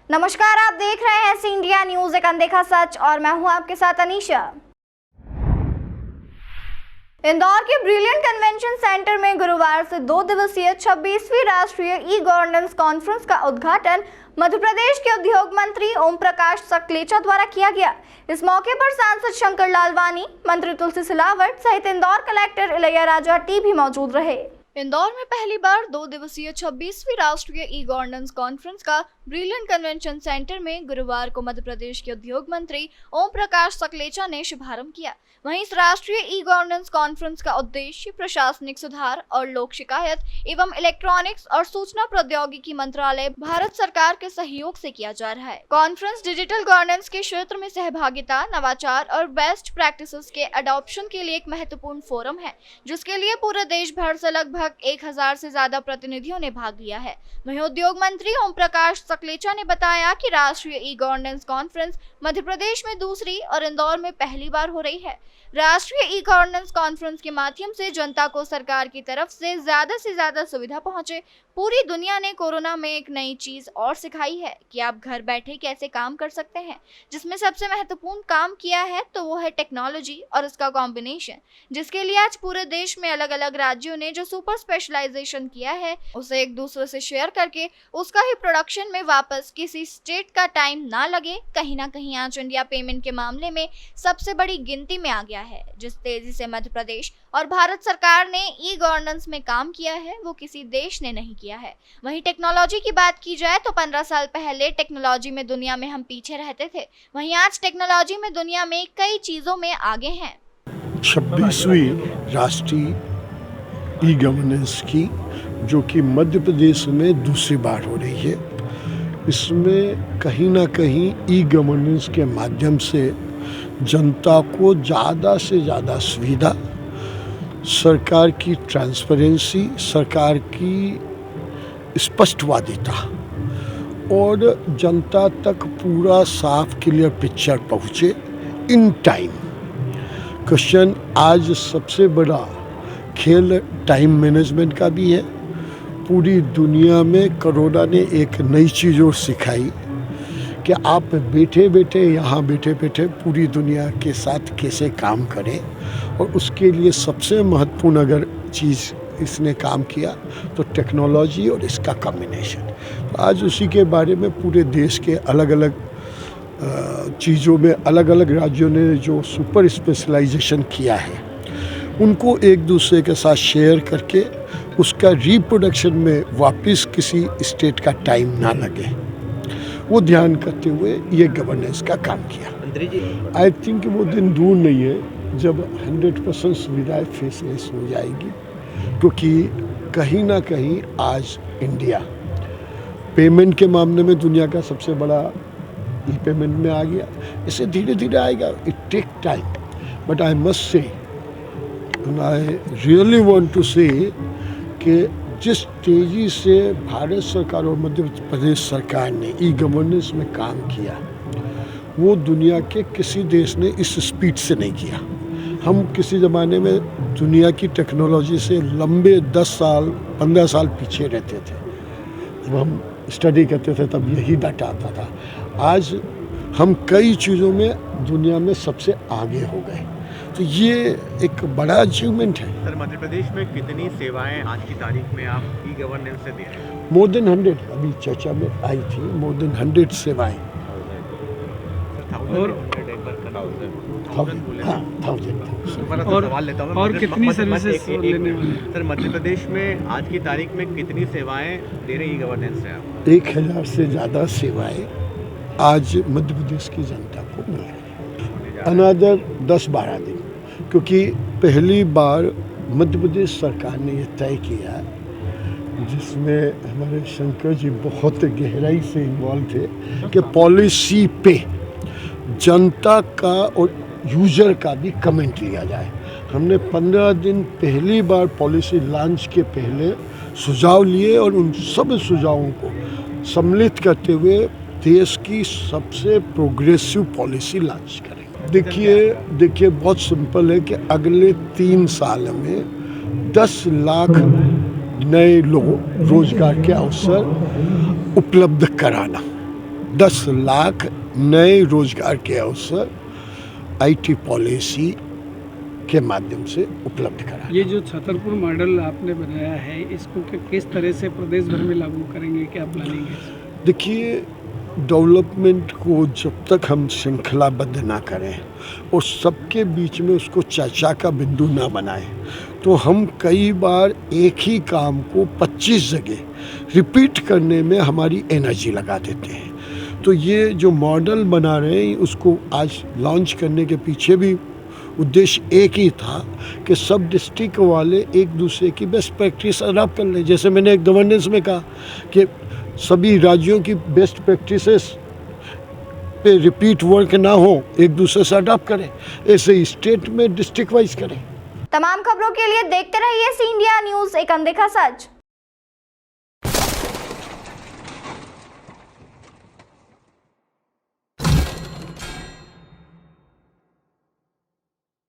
नमस्कार, आप देख रहे हैं सी इंडिया न्यूज, एक अनदेखा सच, और मैं हूं आपके साथ अनीशा। इंदौर के ब्रिलियंट कन्वेंशन सेंटर में गुरुवार से 2 दिवसीय 26वीं राष्ट्रीय ई गवर्नेंस कॉन्फ्रेंस का उद्घाटन मध्य प्रदेश के उद्योग मंत्री ओम प्रकाश सकलेचा द्वारा किया गया। इस मौके पर सांसद शंकर लालवानी, मंत्री तुलसी सिलावट सहित इंदौर कलेक्टर इलैया राजा टी भी मौजूद रहे। इंदौर में पहली बार 2 दिवसीय 26वीं राष्ट्रीय ई गवर्नेंस कॉन्फ्रेंस का ब्रिलियंट कन्वेंशन सेंटर में गुरुवार को मध्य प्रदेश के उद्योग मंत्री ओम प्रकाश सकलेचा ने शुभारंभ किया। वहीं इस राष्ट्रीय ई गवर्नेंस कॉन्फ्रेंस का उद्देश्य प्रशासनिक सुधार और लोक शिकायत एवं इलेक्ट्रॉनिक्स और सूचना प्रौद्योगिकी मंत्रालय भारत सरकार के सहयोग से किया जा रहा है। कॉन्फ्रेंस डिजिटल गवर्नेंस के क्षेत्र में सहभागिता, नवाचार और बेस्ट प्रैक्टिसेस के अडॉप्शन के लिए एक महत्वपूर्ण फोरम है, जिसके लिए पूरे देश भर से लगभग 1000 से ज्यादा प्रतिनिधियों ने भाग लिया है। वहीं उद्योग मंत्री ओम प्रकाश सकलेचा ने बताया कि राष्ट्रीय e governance conference Madhya Pradesh में दूसरी और इंदौर में पहली बार हो रही है। राष्ट्रीय ई गवर्नेंस कॉन्फ्रेंस के माध्यम से जनता को सरकार की तरफ से ज्यादा सुविधा पहुंचे। पूरी दुनिया ने कोरोना में एक नई चीज और सिखाई है कि आप घर बैठे कैसे काम कर सकते हैं, जिसमें सबसे महत्वपूर्ण काम किया है तो वो है टेक्नोलॉजी और इसका कॉम्बिनेशन, जिसके लिए आज पूरे देश में अलग अलग राज्यों ने जो सुपर स्पेशलाइजेशन किया है उसे एक दूसरे से शेयर करके उसका ही प्रोडक्शन में वापस किसी स्टेट का टाइम ना लगे। कहीं ना कहीं आज इंडिया पेमेंट के मामले में सबसे बड़ी गिनती में आ गया है। जिस तेजी से मध्य प्रदेश और भारत सरकार ने ई गवर्नेंस में काम किया है वो किसी देश ने नहीं किया है। वहीं टेक्नोलॉजी की बात की जाए तो 15 साल पहले टेक्नोलॉजी में दुनिया में हम पीछे रहते थे, वहीं आज टेक्नोलॉजी में दुनिया में कई चीजों में आगे हैं। 26वीं राष्ट्रीय ई गवर्नेंस की, जो कि मध्य प्रदेश में दूसरी बार हो रही है, इसमें कहीं ना कहीं ई गवर्नेंस के माध्यम से जनता को ज़्यादा से ज़्यादा सुविधा, सरकार की ट्रांसपेरेंसी, सरकार की स्पष्टवादिता और जनता तक पूरा साफ क्लियर पिक्चर पहुँचे इन टाइम। क्वेश्चन आज सबसे बड़ा खेल टाइम मैनेजमेंट का भी है। पूरी दुनिया में कोरोना ने एक नई चीज़ और सिखाई कि आप बैठे बैठे पूरी दुनिया के साथ कैसे काम करें, और उसके लिए सबसे महत्वपूर्ण अगर चीज़ इसने काम किया तो टेक्नोलॉजी और इसका कॉम्बिनेशन। तो आज उसी के बारे में पूरे देश के अलग अलग चीज़ों में अलग अलग राज्यों ने जो सुपर स्पेशलाइजेशन किया है उनको एक दूसरे के साथ शेयर करके उसका रिप्रोडक्शन में वापस किसी स्टेट का टाइम ना लगे, वो ध्यान करते हुए ये गवर्नेंस का काम किया। आई थिंक वो दिन दूर नहीं है जब 100% सुविधाएं फेसलेस हो जाएगी, क्योंकि कहीं ना कहीं आज इंडिया पेमेंट के मामले में दुनिया का सबसे बड़ा ई पेमेंट में आ गया। इसे धीरे धीरे आएगा, it take time, but I must say and I really want to say कि जिस तेज़ी से भारत सरकार और मध्य प्रदेश सरकार ने ई गवर्नेंस में काम किया वो दुनिया के किसी देश ने इस स्पीड से नहीं किया। हम किसी ज़माने में दुनिया की टेक्नोलॉजी से लंबे 10 साल 15 साल पीछे रहते थे। जब हम स्टडी करते थे तब यही डाटा आता था। आज हम कई चीज़ों में दुनिया में सबसे आगे हो गए, तो ये एक बड़ा अचीवमेंट है। सर, मध्य प्रदेश में कितनी सेवाएं आज की तारीख में आप ई गवर्नेंस से दे रहे हैं? मोर देन 100, अभी चर्चा में आई थी, मोर देन 100 सेवाएं। और कितनी सर्विसेज लेने वाले? सर, मध्य प्रदेश में आज की तारीख में कितनी सेवाएं दे रहे ई गवर्नेंस से आप? 1000 से ज़्यादा सेवाएं आज मध्य प्रदेश की जनता को मिल रही है। अनदर 10-12 दिन, क्योंकि पहली बार मध्य प्रदेश सरकार ने यह तय किया, जिसमें हमारे शंकर जी बहुत गहराई से इन्वॉल्व थे, कि पॉलिसी पे जनता का और यूजर का भी कमेंट लिया जाए। हमने 15 दिन पहली बार पॉलिसी लॉन्च के पहले सुझाव लिए और उन सब सुझावों को सम्मिलित करते हुए देश की सबसे प्रोग्रेसिव पॉलिसी लॉन्च करें। देखिए बहुत सिंपल है कि अगले 3 साल में 10 लाख नए लोग रोजगार के अवसर उपलब्ध कराना, 10 लाख नए रोजगार के अवसर आईटी पॉलिसी के माध्यम से उपलब्ध करा। ये जो छतरपुर मॉडल आपने बनाया है, इसको किस तरह से प्रदेश भर में लागू करेंगे, क्या प्लानिंग है? देखिए, डेवलपमेंट को जब तक हम श्रृंखलाबद्ध ना करें और सबके बीच में उसको चर्चा का बिंदु ना बनाएं, तो हम कई बार एक ही काम को 25 जगह रिपीट करने में हमारी एनर्जी लगा देते हैं। तो ये जो मॉडल बना रहे हैं, उसको आज लॉन्च करने के पीछे भी उद्देश्य एक ही था कि सब डिस्ट्रिक्ट वाले एक दूसरे की बेस्ट प्रैक्टिस अडॉप्ट कर लें। जैसे मैंने एक गवर्नेंस में कहा कि सभी राज्यों की बेस्ट प्रैक्टिसेस पे रिपीट वर्क ना हो, एक दूसरे से अडॉप्ट करें, ऐसे ही स्टेट में डिस्ट्रिक्ट वाइज करें। तमाम खबरों के लिए देखते रहिए सी इंडिया न्यूज़, एक अनदेखा सच।